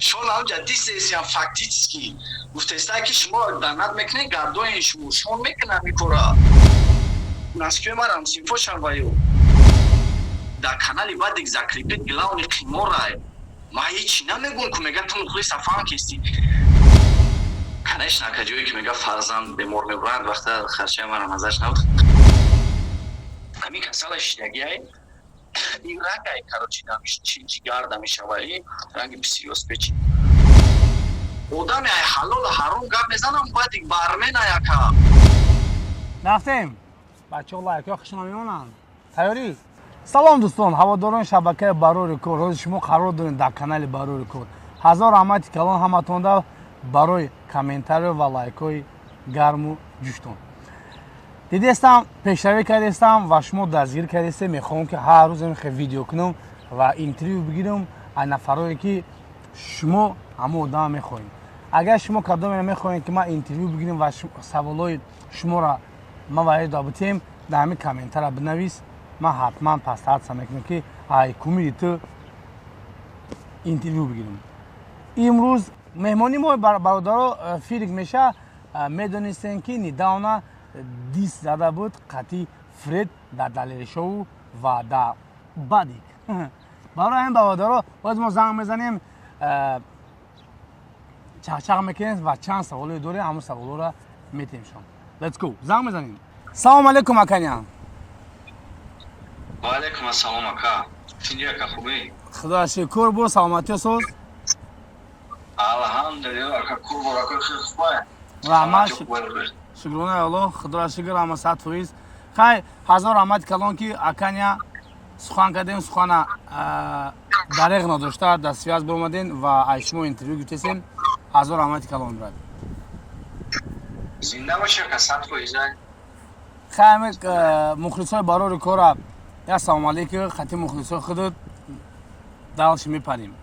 شما همونجا دیستی هم فاکتیچکی گفتسته که شما دانت میکنه گردوین شما میکنه میکورا نسکیو مرم سیمفوشن وایو در کانالی بعد یک زکریپت گلاونی قیمورای ما هیچی نمیگون که میگن تو مخلی صفحان کستی کنش نکجوی که میگه فرزند به مور میبرند وقتا خرچه مرم ازش نبود همین کسالش دیگه این رنگ های کاروچی دمیش جیگر دمیشه ولی رنگ بسیوس پیچی آدم های حلال حرام گپ میزنم باید یک برمه نیاکا رفتیم بچه ها لایک ها خوشنا میمونن تیاری سلام دوستان هواداران شبکه برای رکورد روز شما قرار دارین در کانال برای رکورد هزار رحمت کلان همتون برای کامنتار و لایک های گرم و جوشتون دیدستم پیشروی کردستم و شما دستگیر کردسته میخوام که هر روز میخوام ویدیو کنم و اینترویو بگیرم از نفرایی که شما همه آدم میخواین اگر شما کدام میخواین که ما اینترویو بگیریم و سوالای شما را ما باید دابتیم در همین کامنتار بنویس ما حتما پس حدث میکنم که ای کمیدی تو اینترویو بگیریم امروز مهمانی ما برادر فیرک میشه میدونستین که نداونا دیس زده بود قطعی فرید در دلیل شو و در بادیک برای این برادرها باید ما زنگ میزنیم چخچخ میکنیم و چند سوالی داریم همون سوالا را میتیم شما لیتس گو زنگ میزنیم سلام علیکم اکانیا و علیکم السلام اکا چینجی اکا خوبی؟ خدا شکر بو سلامتی سوز الحمدلله اکا خوب اکا خوبه رحمت شکرونه الله خدا شکر همه ساعت فویز خیلی هزار رحمت کلان که اکانیا سخن کردیم سخن دریغ نداشته دستیاز برمدین و ایشما اینترویو گفتیم هزار رحمت کلان برد زنده باشه که ساعت فویزه خیلی مخلص های برای رکورد یا سلام علیکم خطی مخلص های خودت دلش میپریم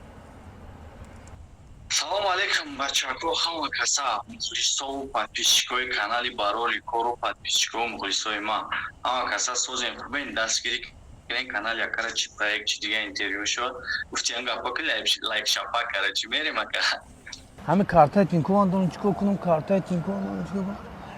سلام علیکم بچه ها همه کسا مخلص ها و پادپیشکوی کانالی برای رکورد و پادپیشکو مخلص های ما همه کسا سوزیم بین دستگیری این کانال یا کرد چی پایک چی دیگه اینترویو شد گفتی انگا پاک لایک شپا کرد چی میریم اکا همه کارتای تینکوان دارم چیکار کنم کارتای تینکوان دارم چیکار کنم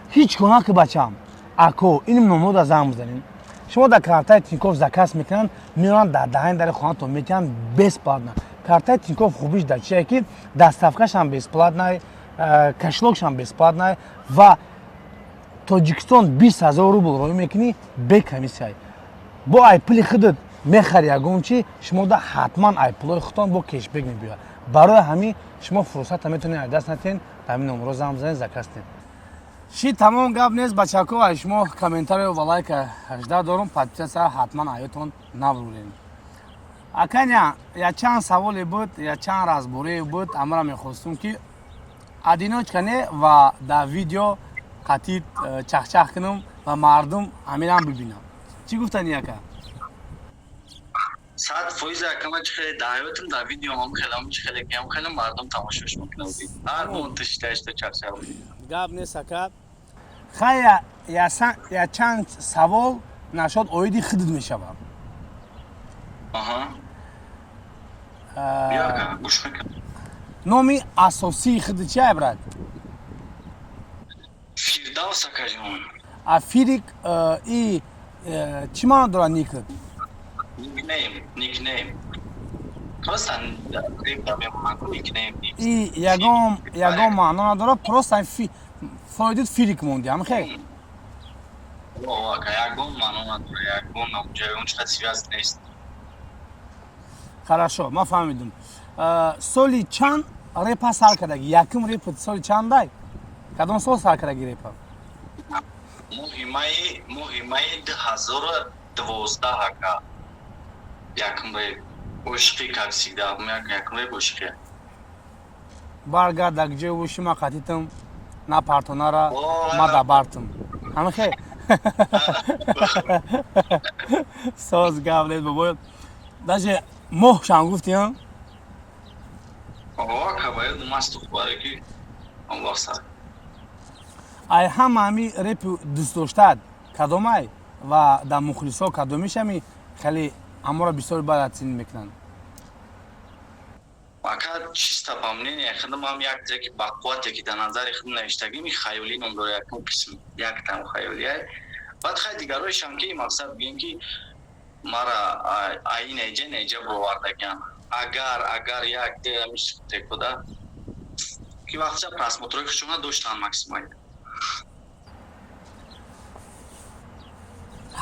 هیچ کنه که بچم اکو اینم نمود از زنگ بزنین شما در کارتای تینکوف زکاس میکنن میرن در دهن در خانه تو میتونن بیس پادن کارتای تینکوف خوبیش در چیه که دستافکش هم بیس پاد نه کشلوکش هم بیس پاد نه و تاجیکستان 20000 روبل روی میکنی به کمیسیای با ایپل خودت میخری اگه چی شما دا حتما ایپل خودتان با کشبک میبیاد برای همین شما فرصت میتونید دست نتین همین نمره زنگ بزنید زکاستین شی تمام گپ نیست بچه‌ها شما کامنتار و لایک 18 دارم پادپیس حتما ایتون نبرولین اکنیا یا چند سوالی بود یا چند رازبوری بود امرا میخواستم که ادینوچ کنه و در ویدیو قطعی چخچخ کنم و مردم همین هم ببینم چی گفتن یکا ساعت فویزه اکا من چخیلی دعیوتم در ویدیو هم خیلی کم خیلی مردم تماشاش مکنه بودی هر منتش تشت چخچخ بودی گپ نیست اکا خیلی یا چند سوال نشد اویدی خدد میشوم آها بیا اکا گوش میکنم نومی اساسی خدد چیه برد؟ فیردوس اکا جون افیریک ای چی معنی داره نیکد؟ نیکنیم پروستن نیکنیم ای یگام معنی نداره پروستن فایدت فیریک موندی همه خیلی اوه اکا یگام معنی نداره یگام نمجه اون چقدر سیاست نیست خراشو ما فهمیدم سالی چند ریپا سال کردگی یکم ریپا سالی چند دای؟ کدام سال سال کردگی ریپا؟ مهمه 2012 اکا یکم ریپ عشقی کبسیده یکم ریپ عشقی برگرد اگجه وشی ما قطیتم نا پارتنارا ما دبارتم همه خیلی ساز گابلید بباید داشته موه شان گفتی هم؟ اوه که باید مستو باره که الله سر ای همه همی ریپ دوست داشتد کدامه و در مخلص ها کدامیش همی خیلی همه را بسیار باید اتسین میکنن Ака чисто по мнению худам ам як таки бақуате ки дар назари худ навиштагим хаёлӣ ном дора якум қисм як там хаёлия баъд хай дигароишам ки мақсад бигем ки мара аи неҷа бовардагиам агар як демиш текуда ки вақтша просмотрои хушона доштан максимум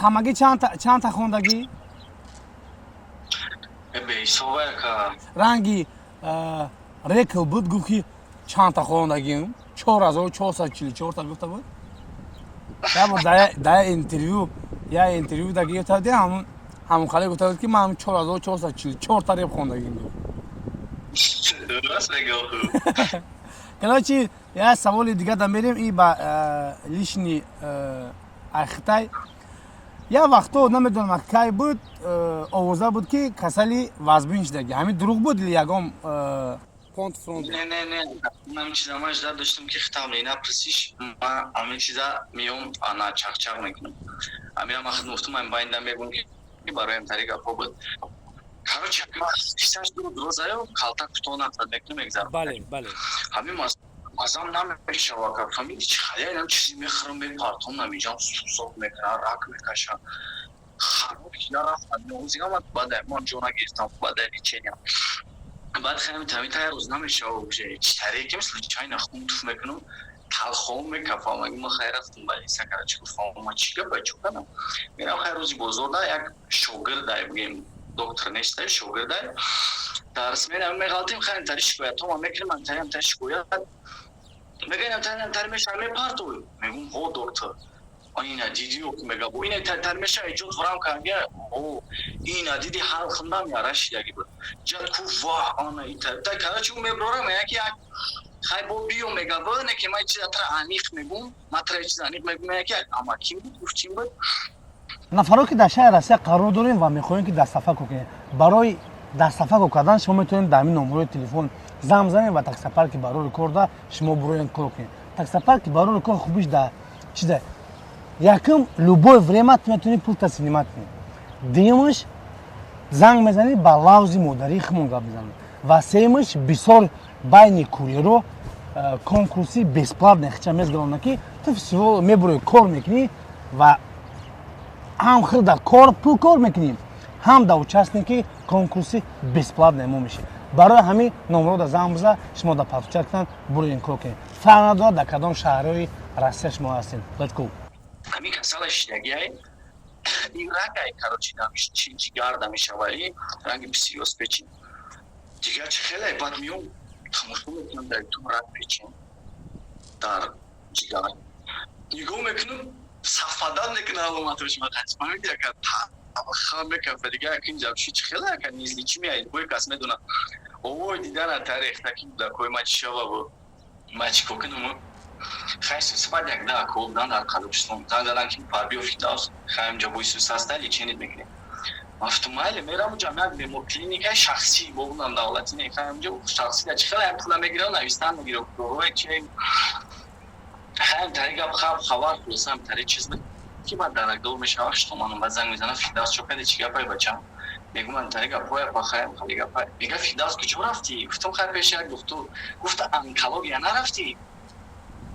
ҳамагӣ чанд та хондагӣ беҳисоба яка ранги рекл буд гуфт ки чанд та хондагим 4444 гуфта буд дар интервью даги гуфтади ҳамон хали гуфта буд ки ман 4444 та реп хондагим короче як саволи дига да мерем и ба лишни ахтай як вақто намедонам кай буд овоза буд ки касали вазбин шудаги ҳамин дурӯғ буд или ягон понт фронт не ҳамин чиза ман жда доштам ки хитамли напрсиш ман ҳамин чиза миём ана чақчақ мекунам ҳамира ман хидмуфтум ҳамин байнда мегӯм ки бароям тари гапҳо буд короче қиссаш дурозаё қалта куто нафрад мекунам мегзарам бале ҳамин мазам намешава ка фамили чи хаяам чизи мехӯрам мепартом намиҷам сусоб мекунам рак мекашам хароб шуда рафтам нозигамат бадай ман ҷона гирифтам бадай лечениям баъд хаям тами тая рӯз намешава чи тареки мисли чайна хун туф мекунам талхом мекафам аги ма хай рафтам ба лисакара чи гуфтам ма чи гапа чӯ канам мерам хай рӯзи бозорда як шогирдай бигем доктор нештай шогирдай дарс менам меғалтим хаям тари шикоят тома мекунам ман таям тари шикоят мегӯям тари меша мепартои мегӯм ҳо доктор ина дидиё мега бо ина тари меша эҷод варам кардия о ина диди ҳал хиндам ярашидаги буд ҷад ку ва ана ита та короче ӯ меброрам яки як хай бо биё мега бone ки ман чиза тра аниқ мегӯм ма тра чиза аниқ мегӯм яки ама ким буд гуфт чим буд нафаро ки дар шаҳри россия қарор дорем ва мехоҳем ки дастафако кунем барои дастафако кардан шумо метавонед дар ҳамин номерои телефон занг бизанед ва таксопарки барори корда шумо буроед кор кунед таксопарки барори кор хубиш дар чиза якум любое время ту метавонӣ пулта синимат кунӣ дуюмаш занг мезанед ба лавзи модари хумон гап мезанед ва сеюмаш бисёр байни курьеро конкурси бесплатне хича мезгардонад ки ту всего мебурои кор мекунӣ ва ҳам хел дар кор пул кор мекунӣ ҳам дар участники конкурси бесплатне мо мешӣ барои ҳамин номеро да занг биза шумо да партуча кунан буроин кор кунед фарқ надорад дар кадом шаҳрҳои россия шумо ҳастед летко ҳамин касала шидагиай ин рагай короче чи ҷигар да мешаваи ранги псиёс печин дигар чи хеле бад миём тамошо мекунам дар ту раг печин дар ҷигар нигоҳ мекунам сафадан мекунам аломатош мақасмамид яка ха мекафа дига якин ҷавши чи хеле яка низли чи меай бой кас медона овой дидана тарехтаки буда кой ма чи шава бо ма чи кокунам хай сусбад як да колдан дар қалубистон задан ки парбио фитас хаям ҷабои сусаста леченит мекунем автомайли мерам ҷамъият бемор клиникаи шахсӣ бовунам давлати не хаям ҷо шахсӣ да чи хеле як пула мегирам навистан мегирам ой чи хаям тари гап хабар хулосам тари чиз ки ба дарагдор мешава штоманам ба занг мезанам фидас чо кади чи гапай бачам мегӯм ман тари гапоя ба хаям хали гапай мега фидас куҷо рафтӣ гуфтам хай пеш як доктор гуфта онкология нарафтӣ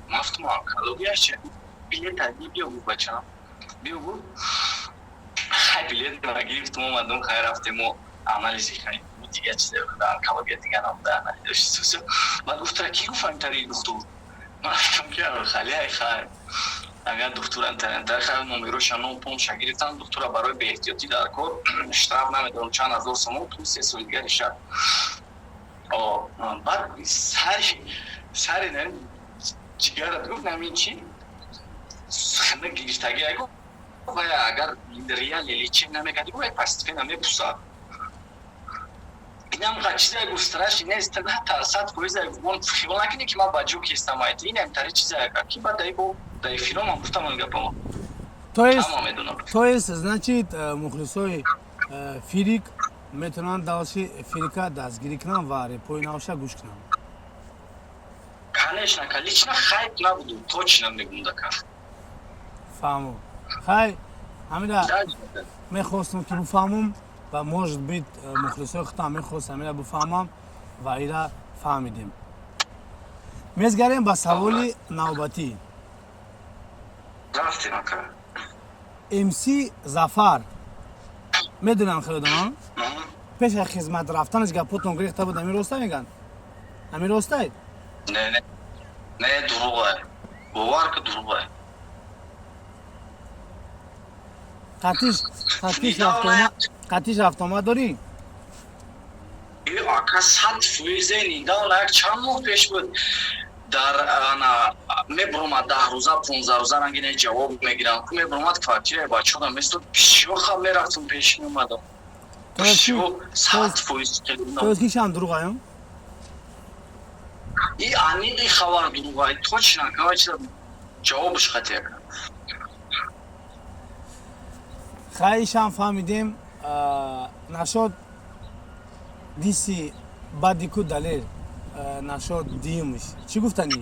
мафтум онкология чи билет ади биё гуфт бачам биё гуфт хай билет ма гирифтум омадам хай рафтем мо анализи хай дига чизе онкология дига намда анализи сусо баъд гуфтара ки гуфам тари доктор ман гуфтам ки халияй хай агар духтуран тарантар хай номероша ном помша гирифтам духтура барои беэҳтиётӣ дар кор штраф намедонам чанд ҳазор сомон ту 3 соли дигари шаб баъд сари нарин ҷигарат гуфт намин чи хина гирифтагия гуфт вая агар реале лечен намекарди гуфт як постепенно мепусад инам qa чизае гуфт страши нест на тарсад фоиза он хиёл накунӣ ки ман ба ҷо кистам айти инам тари чизае ки ба дай бо дай филм ман гуфтам он гапамо то есть значит мухлисои фирик метавонанд давоси фирика дастгирӣ кунанд ва репои навша гӯш кунанд конечно лично хайп набуду точно мегум дака фаҳмом хай ҳамира мехостам ки бифаҳмам ва может бит мухлисои худам мехост ҳамира бифаҳмам ва ира фаҳмидем. Мезгарем ба саволи навбатӣ. рафтем ака. МС Зафар медонам хелодон пеш аз хизмат рафтанаш гапотон гирифта буд. Амин роста меган? Амин ростае? Не, дурӯғ е. Бовар ки дурӯғ е. қатиш рафтомад дорӣ? Ака 100% нидавна як чанд моҳ пеш буд дар мебромад 10 рӯза 15 рӯза рангине ҷавоб мегирам ку мебромад квартираи бачаҳода местод бисёр мерафтум пеш меомадам бисёр 100% то кишам дурӯғ аён? и аниқи хабар дурӯғ ай точно кавача ҷавобш хати ака. хайшам фаҳмидем. нашод диси баъди ку далел нашод диюмиш чӣ гуфтанӣ?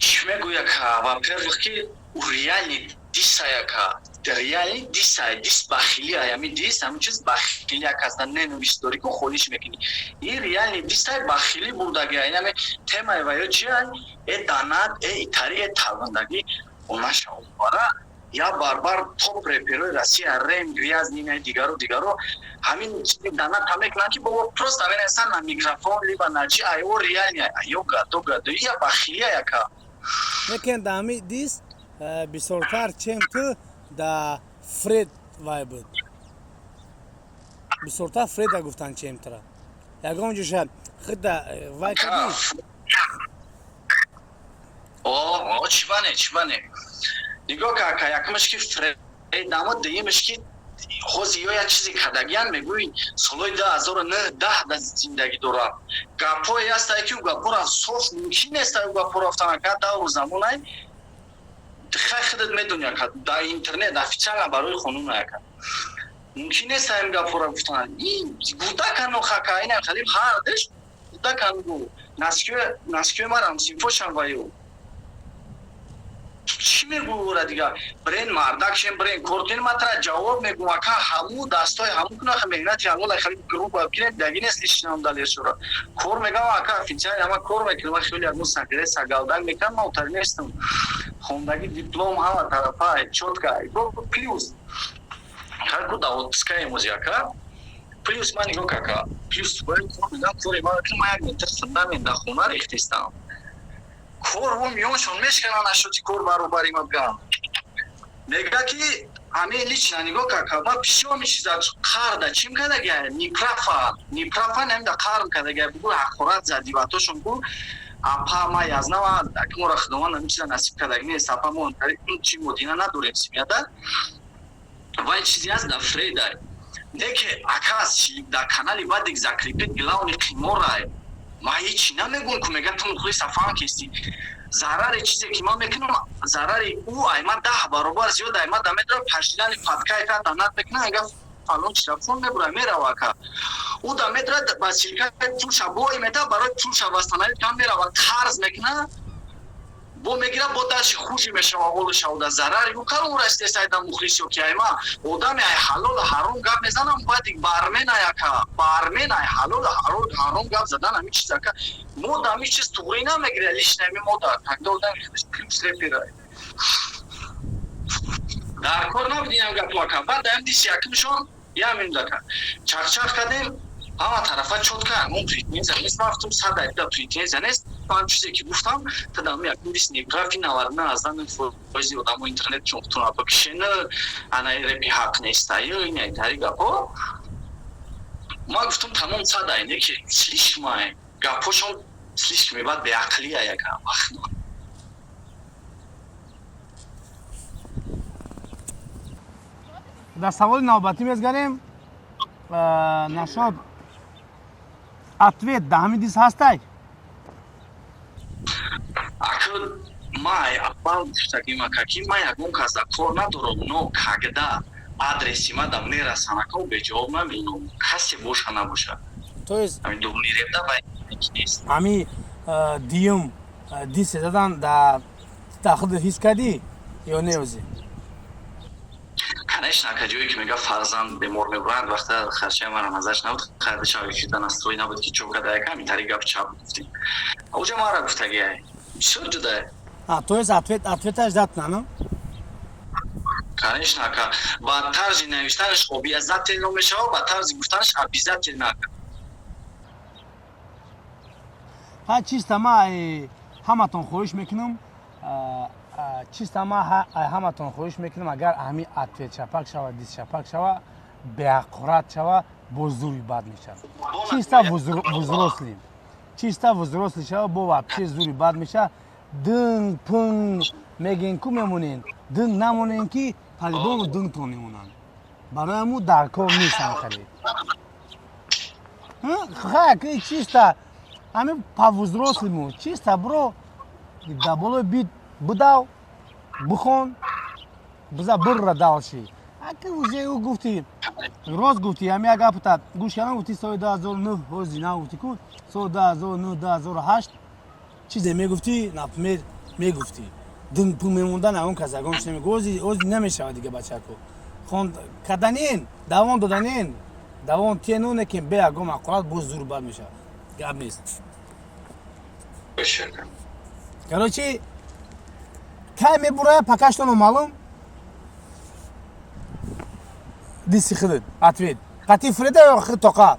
Чӣ мегӯя ка во-первых ки реални диса яка реални диса дис бахили аями дис ҳамин чиз бахили якаста ненависдорӣ ку холиш мекунӣ и реални дисай бахили бурдаги айнаме темаи ваё чи ай е данад е итари е талвандагӣ онаша обара я барбар топ реперои Россия рем грязнина дигаро ҳамин чизи данад ҳам мекунанд ки бобо просто ҳамин асан на микрофон либо на чи айо реални айо гадо я бахили яка лекин да ҳами дис бисёртар чем ки да Фред вай буд. Бисёртар Фреда гуфтанд чемтра. Ягон ҷоша хида вай кади. Чиване. Нигоҳ ка якмаш ки Фред ама дуюмаш ки ҳози ё як чизе кадагиян мегӯи солҳои 2009-10 да зиндагӣ дорад. Гапҳое ҳастае ки гапҳоро соф мумкин нест гапҳоро рафтан ка давру замонай хай худат медони ка дар интернет официально барои қонун яка мумкин нест ҳам гапҳоро гуфтан и гудака нохака ина халим ҳар деш гудака гу наскё марам симфошан ваю чӣ мегӯра дига брен мардакшем брен кортин матра ҷавоб мегӯм ака ҳаму дастҳои ҳаму кунаха меҳнати алола хали груб киред даги нест лишнам далешора кор мегам ака официал ама кор мекунам хели агу сагре сагалдан мекам мавтар нестам хондаги диплом ҳама тарафа чётка плюс ҳарку да отпускаи музика плюс ман нигоҳ кака плюс мегам кори ма як метр садами да хона рехтистам кор вон миёншон мешканан ашоти кор баробари ма бигам мега ки ҳамин лична нигоҳ кака ма пишо мишизад қарда чим кадагия нипрафа намда қарм кадагия бугу ҳақорат задиватошон бу апа ма язнава акмора худованд ҳамин чиза насиб кадаги нест апа мо чи модина надорем семьяда вай чизи аст да фредай неке акас да канали бадик заклипет главни қиморай ма ҳечи намегӯм ку мега ту мухлиса фаҳм кисти зарари чизе ки ман мекунам зарари ӯ айма 10 баробар зиёд айма дамедра пашидани фаткаи ка данат мекунам ага фалон телефон мебура мерава ка ӯ дамедра ба силкаи пулша бой мета барои пулша вастанаи кам мерава қарз мекуна бо мегира бо даши хуши мешава ҳолшавда зарари ӯ калон растесайда мухлисё ки айма одами ай ҳалол ҳаром гап мезанам бадик барменая ка барменай ҳалол ҳаром гап задан ҳамин чиз ака мо да ҳамин чиз туғри намегира лишнами мода тогда одами плюс репера дар кор набудинам гапу ака баъд ҳам дис якмишон ямин дака чахчах кадем ҳама тарафа чотка мон претензия нест рафтум садайда претензия нест ҳам чизе ки гуфтам тадам якум дис неграфи наварна аздан фоизи одамо интернет чонтуна бакишена анаи репи ҳақ нестаю инай тари гапо ма гуфтам тамом садай неки слишмай гапошон слишми бад беақлия яка вақт дар саволи навбатӣ мезгарем. нашод ответ да ҳамин дис ҳастай? ака май аввал гуфтагим ака ки ма ягон кас да кор надорам но кагда адреси ма да мерасан ака беҷавоб намеонам касе боша набоша то есть ҳамин дубни ребда ба нест ҳами диюм дисе задан да дахуд ҳис кардӣ ё неӯзи конечно, академия, que mega farzand bemor mevrand, vaqta kharchay maram azash nabud, khardisha yekida nastroy nabud ki chokada yakam itari gap chap gufti. Auja mara guftagi. Bisyor juda. То есть ответаш датна, ну? Конечно, ба тарзи навиштанаш обязательно мешава, ба тарзи гуфтанаш обязательно. чиста ма ҳаматон хоҳиш мекунам чиста ма ҳаматон хоҳиш мекунам агар ҳамин атвет чапак шава дист чапак шава беҳақорат шава бо зури бад мешава чиста вузрослим чиста вузросли шава бо вапче зури бад меша дын пун мегин ку мемонен дын намонен ки талибону дынтон мемонанд барои ҳаму дар кор нестам харид ки чиста ҳамин павузрослиму чиста бро дар болои бит будав бихон биза бурра далши аки ӯзеу гуфти рост гуфти ҳамин гапта гӯш кардам гуфти соли 2009 ҳози на гуфти ку соли 2009 2008 чизе мегуфти например мегуфти дин пул мемондан он казагонш намегу ози намешавад дига бачако хон карданин давон доданин давон тенуне ки беягом ақурат боз зур бад мешавад гап нест короче кай мебурая покаштон маълум дисти хидид ответ қати фреда ё хид тоқа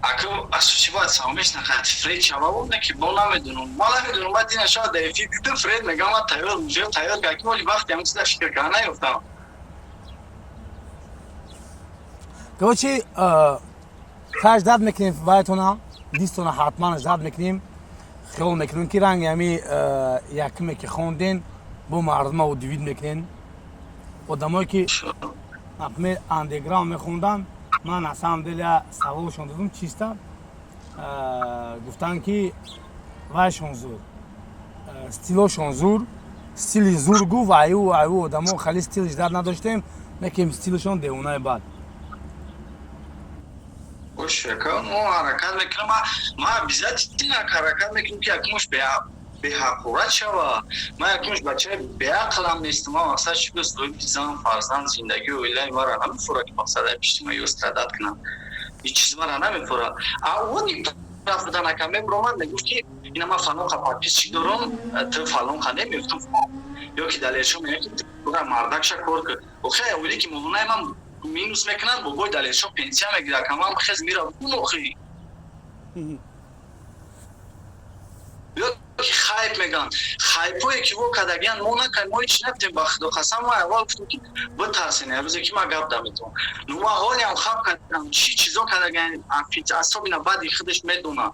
Акım asuşi baat samesh na khat Fred chavabom ne ki bon namedunum mala medunum baad din ashad de fi bitte Fred megam tayyor mujhe tayyor ka ki moli vaqt yam sida fikr karna yoftam короче хаш дад мекунем вайтона дистона ҳатман дад мекунем хиёл мекунем ки ранги ҳами якме ки хонден бо мардума дивид мекунен одамое ки например андеграунд мехондан ман аз самом деле саволшон додам чиста гуфтанд ки вайшон зур стилошон зур стили зур гу ва аю одамо хали стилиш дар надоштем мекунем стилшон девонаи бад ну ҳаракат мекунам ма обязательно ҳаракат мекунам ки якмуш беҳақурат шава ман якмуш бачаи беақлам нестам ман мақсад шуд соҳиби зан фарзанд зиндагии оилаи мара намефора ки мақсадаи пиштимаи истрадат кунам ҳеҷ чиз мара намефора они раф будан акам мебуромад мегуфт ки ина ман фалонқа подписчик дорам ту фалонқа намефтам ё ки далершо мега ки бура мардакша кор куд охе оиле ки молонаи ман минус мекунанд бобои далершо пенсия мегирад камам хез мира бумохи ки хайп меган хайпое ки во кадагиан мо накай мо ҳеч нафтем ба худо қасам ма аввал гуфтам ки битарсен рӯзе ки ма гап дамедам ну ма ҳолиам хаб кардам чӣ чизо кадагиан асобина баъди худаш медона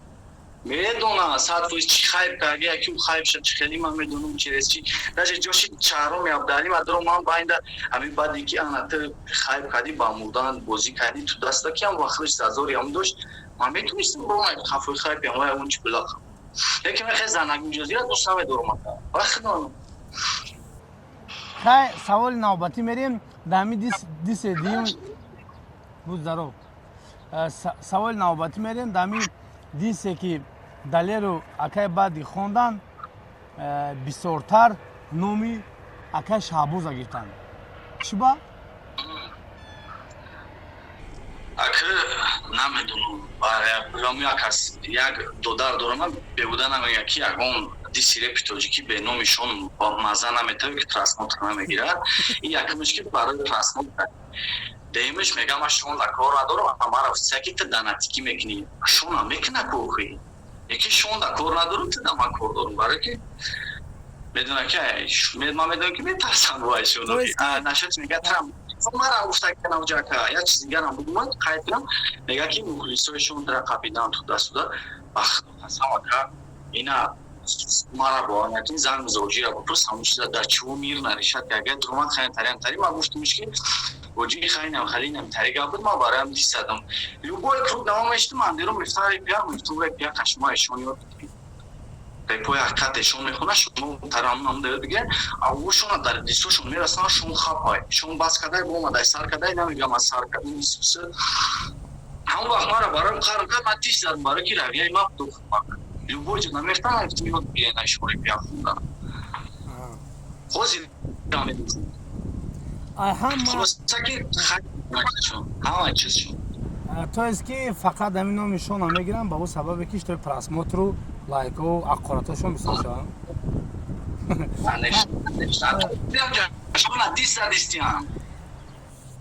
100% чӣ хайп карди яки ӯ хайп шад чӣ хеле ман медонам через чӣ даже ҷоши чаҳроми абдалӣ мадро ман байнда ҳамин баъде ки ана ту хайп кардӣ ба мурдан бозӣ кардӣ ту даста ки ам вақтлиш зазорям дошт ман метонистам ромай хафои хайпям вай он чӣ билаха лекин хе занагиҷозира дӯст намедорам вахтдон хай саволи навбатӣ мерем дами дисе дим буд зароб саволи навбатӣ мерем дами дисе ки далеру акай баъди хондан бисёртар номи акай шаҳбоза гирифтанд чӣ ба акы намедонам барои якас як додар дорам бебуда намега ки ягон диси репи тоҷикӣ бе номишон мазза наметавӣ ки просмотр намегирад ин якумш ки барои просмотр деимиш мегам ма шонда кор надорам амара фсяки ту данатикӣ мекунӣ шона мекуна кӯхӣ яки шонда кор надорам ту дама кор дорам барои ки медона ки ман медонам ки метарсам вай шона нашад мега трам мара гуфта ки навҷака як чизи дигарам будумад қайд кунам мега ки мухлисоишон дара қапидан туда суда бахту қасам ака ина мара бо якин зан мизоҷира бопурс ҳамун чиза дар чиво мир наришад ки агар дуромад хайн тарям тари ман гуфтумиш ки воҷи хайнам халинам тари гап буд ман бароям дистадам любой круг давом мештам андером мифтари пия мифтуре пия кашмаишон ёд репои ҳақиқатешон мехона шумо тарамнам дед диге авушона дар дистошон мерасана шон хапай шон бас кадай бомадай сар кадай намегам аз сар кадай нисбусе ҳамон вақт мара барои қарка ма тиш задам барои ки равияи ма дохмак любой ҷо намефтам ифтим ёд бигена шори пия хундан ҳозир намедонам ҳама хулоса ки ҳама чизшон тоест ки фақат ҳамин номи шона мегирам ба ӯ сабабе ки штои просмотру лайку аққоратошон бисёр шаванд. шона диста дистиам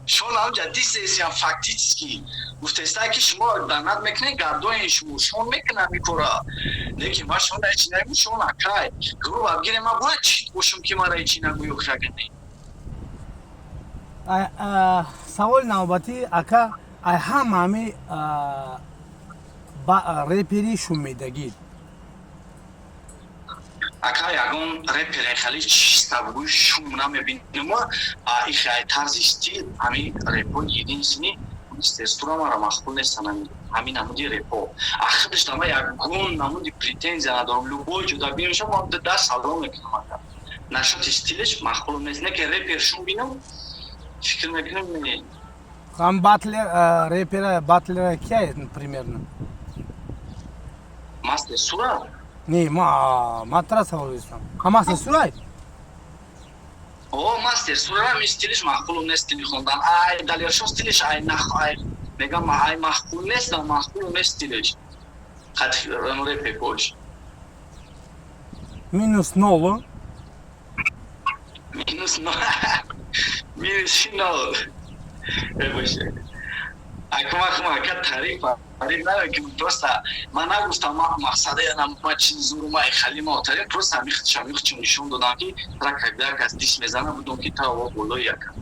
шона амҷа дистесиам фактически гуфтестае ки шумо данад мекунед гардони шумо шон мекунам микора лекин ма шона ҳечи нагӯ шона кай гурӯ абгире ма бояд чӣ бошум ки мара ҳечи нагӯю крагани саволи навбатӣ ака ай ҳама ҳами репери шумедагӣ ака ягон репери хали чистабуи шум намебинема ихай тарзи стил ҳамин репо единствени структура мара махбул нестан ҳамин намуди репо ахирш дама ягон намуди претензия надорам любой ҷуда бимешам мо даст салом мекунам ака нашоти стилиш махбул нест не ки репер шум бинам фикр мекунам ҳам батлер репера батлера кия примерно мастер сура не ма тара савол истам мастер сурай о мастер сура ми стилиш махбул нест стили хондан ай далершон стилиш ай нах ай мегам ай махбул нест махбул нест стилиш хат репе бош минус 0 минус 0 минус 0 бебоше акмахмака тариф нараким просто ман нагуфтам мақсаде ма чизи зурумаи халима тариф просто амихчам нишон додам ки ракагак аз диш мезана будум ки таво болои яка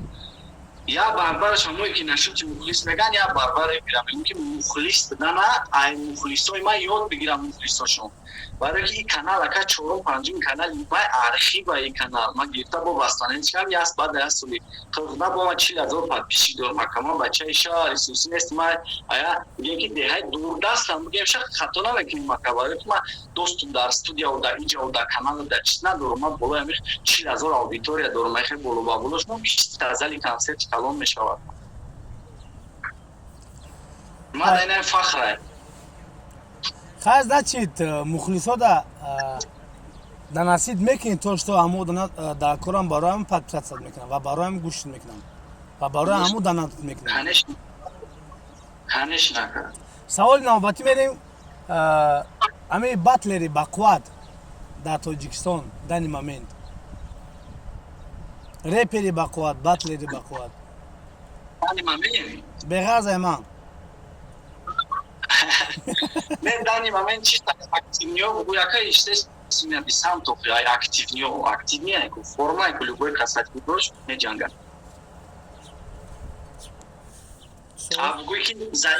я барбараш ҳамое ки нашоти мухлис меган я барбаре бирам ки мухлис дана ай мухлисои ман ёд бигирам мухлисошон барои ки ин канал ака чорум панҷум канали май архива ин канал ман гирифта бо бастанечкам яст баъд аз соли хурда бо ма 40,000 подписчик дорам ака ман бачаи шаҳри сусӣ нестим ман ая мегем ки деҳаи дурдастам мегем ша хато намекунем ака барои ки ман досту дар студияу дар иҷау дар каналу дар чиз надорам ман болои амих 40,000 аудитория дорам ай хеле боло ба болош ман бистар зали консерти калон мешавад ман айнай фахрай хаз начид мухлисо да насид мекунед то што ҳамо да корам бароям подписат мекунам ва бароям гӯш мекунам ва барои ҳамо данат мекунам конечно саволи навбатӣ мерем ҳамаи батлери бақувват дар тоҷикистон дани момент репери бақувват батлери бақувват дани момент беғазай ман не дани момент чисто активниё яка естественно сам тофи ай активниё активния ку форма ку любой касатки бош не ҷанга абгӯй ки за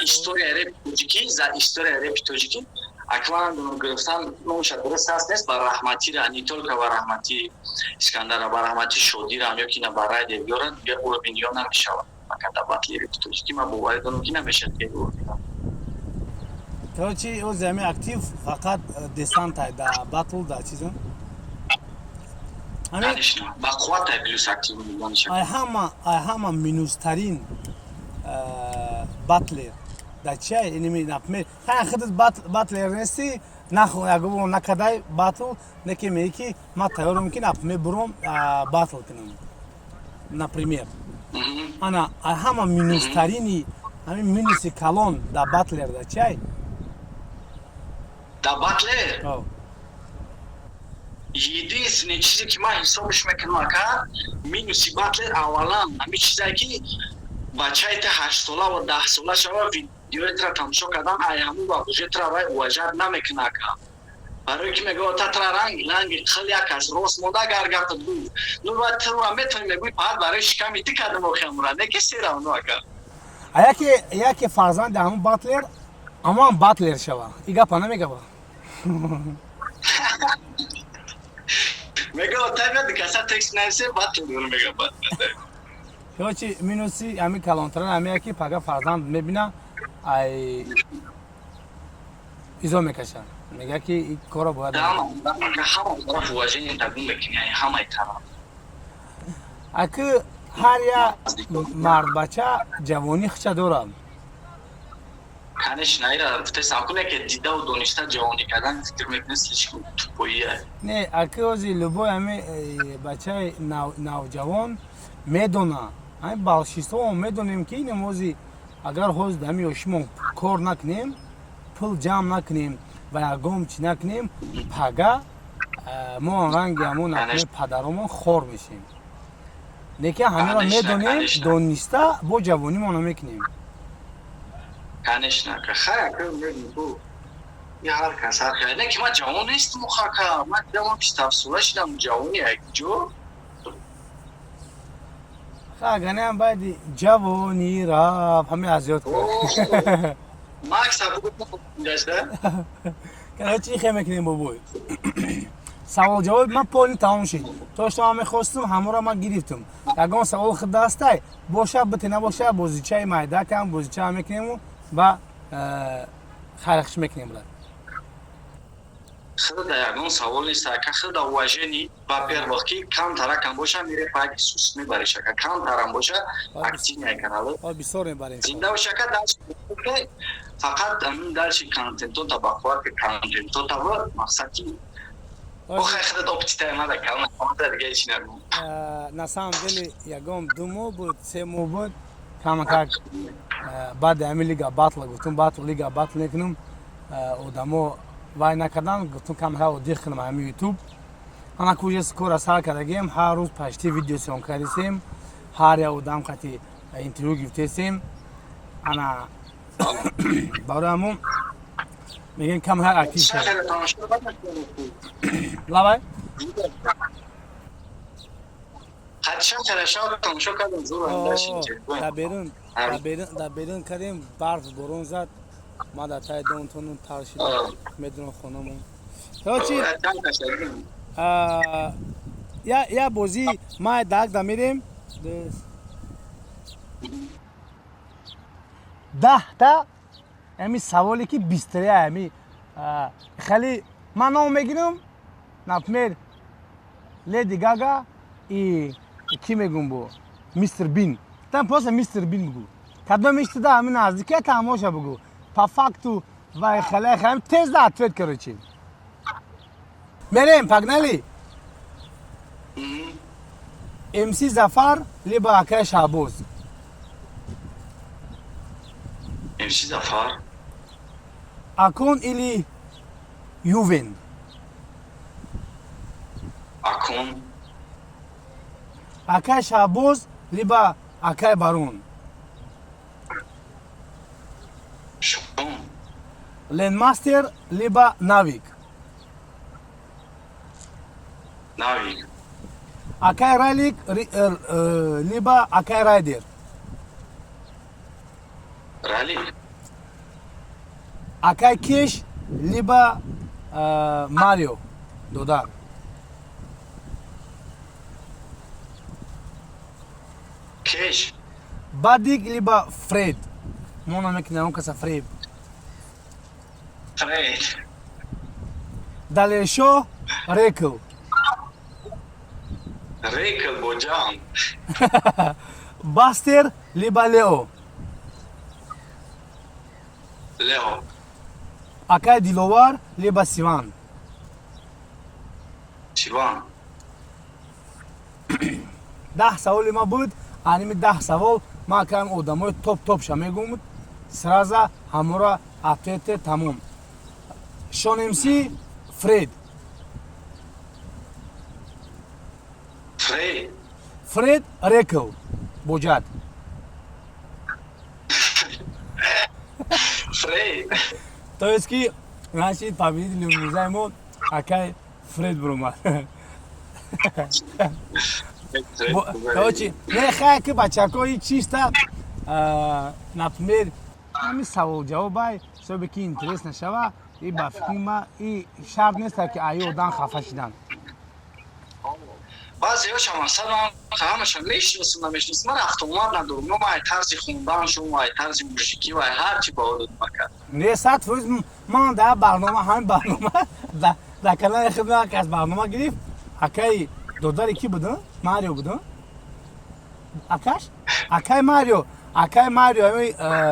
история репи тоҷикӣ аклан гирифтан номуша дуруст ҳаст нест ба раҳматира не только ба раҳмати искандара ба раҳмати шодирам ё ки на ба радио биёрад урбинё намешавад акада батли репи тоҷикӣ ман боварӣ дорам ки намешавад ки урбинё короче ози ҳами актив фақат десантай да батл да чиза ба қувватай плюс актив ай ҳама минустарин батлер да чай иними напме ҳай худат батлер нести ягон накадай батл неки меги ки ма тайёрам ки напме буром батл кунам например ана ай ҳама минустарини ҳамин минуси калон да батлер да чай да батлер единственный чизе ки ман ҳисобиш мекунам ака минуси батлер аввалан ҳамин чизае ки бачаите 8 сола ва 10 сола шава видеоетра тамошо кардан ай ҳамун ба бужетра вай уважат намекуна ака барои ки мегӯяд татра ранги қил як аст рост монда агар гапат гӯ ну ва тура метавӣ мегӯӣ фақат барои шиками ти кардам охиамура не ки серам ну ака яке фарзанди ҳамун батлер амон батлер шава и гапа намегава мегӯяд табиат каса текст нависе батл дор мегава короче минуси ҳамин калонтаран ҳамея ки пага фарзанд мебина ай изо мекаша мега ки ин кора бояд аки ҳар як мардбача ҷавонӣ хича дорад конечно ира гуфтесам ки дидау дониста ҷавонӣ кардан фикр мекунӣ слишком тупоие не аки ози любой ҳами бачаи навҷавон медона همین بالشیستا میدونیم که این موزی اگر حوز دمی اشمون کار نکنیم پول جمع نکنیم و یکم چی نکنیم پگه ما رنگ همون نکنیم پدرمون خور میشیم نیکه همین را میدونیم دونسته با جوانی ما نمیکنیم کنش نکه خیلی میدونیم تو یه هر کس هر خیلی نه که من جوان نیستم مخاکه من جوان 27 ساله شدم جوانی یک جو خیلی هم باید جوانی را همه ازیاد کنیم ماکس ها بگو داشته کنه چی خیلی میکنیم بابوی سوال جواب من پولی تمام شد تو شما میخواستم همه را من گرفتم یکان سوال خود دسته باشه بته نباشه بازیچه مایده کم بازیچه هم میکنیم و خرخش میکنیم برد خیلی یکان سوال نیست که خیلی واژنی و پر وقتی کم ترا کم باشه میره پاک سوس میبره که کم ترا باشه اکتی میکنه بسیار میبره زنده باشه که درس فقط همین درس کانتنتو تا بخواد که کانتنتو تا مقصدی بخواه خیلی دوپتی نده کلمه همه دیگه ایچی نرمون на самом деле ягом 2 моҳ буд 3 моҳ буд камакак баъди ҳамин лига батл гуфтум лига батл мекунум одамо вай накардан гуфтум камака оддӣ хилам ҳамин ютуб ана кӯҷаси кора сар кардагем ҳар рӯз пашти видео сиём кардесем ҳар як одам қати интервю гирифтесем ана барои ҳамун мегем камака актив шад лавай حتشان تراشا تماشا کردم زور انداش اینجا در بیرون کردیم برف بارون زد ما در تای دونتون ترشیدم میدونم خونمون تو چی یا بازی ما داغ دمیریم 10 تا امی سوالی که بیستری امی خیلی من نام میگیرم например леди гага и ки мегум бо мистер бин там просто мистер бин бигу кадом иштуда ҳамин наздикия тамоша бигу по факту вай халай хам тез да ответ короче мерем погнали МС Зафар либо Акай Шабоз МС Зафар Акон или Ювен Акон Акай Шабоз либо Акай Барон Шон Ленмастер либо Навик Навик Акай Райлик либо Акай Райдер Райлик Акай Кеш либо Марио Додар Кеш Бадик либо Фред мона мекунем он каса Фред Фред Далешо Рекл Рекл Боджан Бастер либо Лео Лео Акай Диловар либо Сиван Сиван 10 саволи ма буд аними 10 савол ма кам одамои топ-топша мегумуд сраза ҳамора ответе тамом Шон МС Фред Фред Рекл Боҷад Фред то есть ки значит победили музей мо Акай Фред бромад Короче, не хай ки бачакои чиста например ҳамин савол ҷавобай ҳисобе ки интерес нашава и ба фикри ма и шарт неста ки ай одам хафа шидан баъзеҳоша масалан ҳамаша мешиносим намешиносим ман автомат надорум ё май тарзи хунданшум вай тарзи мужикӣ вай ҳарчи ба одат макард не 100% ман дар барнома ҳамин барнома дар канали хидмат ки аз барнома гирифт акай додари ки буду марио буду акаш акай марио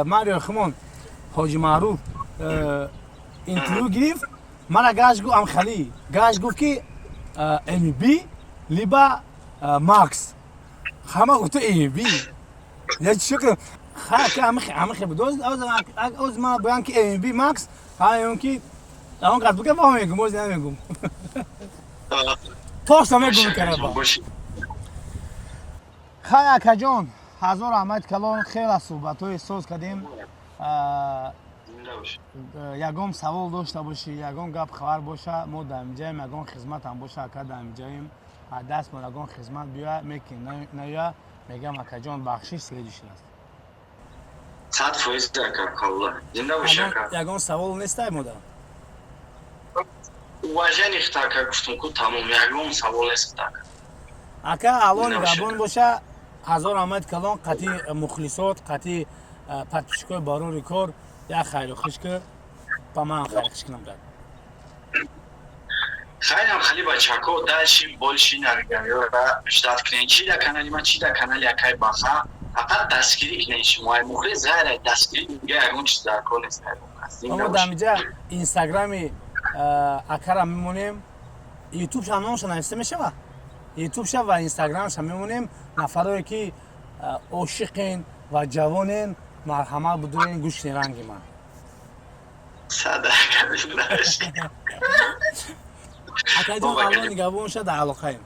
марио химон ҳоҷи маъруф интервю гирифт мана гаш гуфт амхалӣ гаш гуфт ки мб либо макс ҳама гуфту мб Я чекаю. Хамахи будоз оз ма боян ки AMB Max ҳаён ки он қад бука ва мегум боз намегум. Тоста мегум караба. Хай акаҷон ҳазор раҳмат калон хела суҳбатҳои соз кардем. Ягон савол дошта бошӣ, ягон гап хабар боша, мо дар инҷаем, ягон хизматам боша, ака дар инҷаем. Даст мо ягон хизмат биёя мекунем, наёя мегам акаҷон бахшиш седишин аст. 100% ака калла. Зинда бош ака. Ягон савол нестай мода. Уважение хтака гуфтум ку тамом, ягон савол нест ака. Ака алон габон боша, ҳазор раҳмат калон, қати мухлисот, қати подписчикои барори кор, я хайрухиш ки ба ман хайрухиш кунам дад. Хайрам хали бачако дальше больше намегам ёра ждат кунен чи да канали ма чи да канали акай баха фақат дастгирӣ кунен шумои мухлис гайра дастгирӣ дига ягон чиз дар кор нест. Мо дар инҷа инстаграми акара мемонем, ютуб шамномша нависта мешава. ютуб ша ва инстаграмша мемонем нафарое ки ошиқен ва ҷавонен марҳамат будурен гӯшни ранги ман. Садака бинаш. Акаҷон алон габонша дар алоқаем.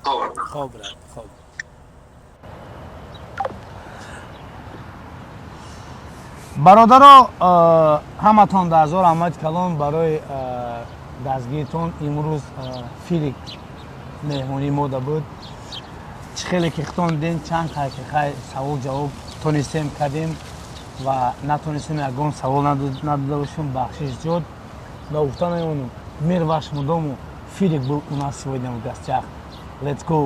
Хоб брат, хоб. бародаро ҳаматон дар ҳазор раҳмат калон барои дастгиритон имрӯз фирик меҳмонӣ мода буд. чӣ хеле ки хитон ден чанд қайқиқаи савол ҷавоб тонистем кардем ва натонистем ягон савол надода бошем бахшиш ҷод ва гуфта мемонем мир ваш мудому фирик был у нас сегодня в гостях. Let's go!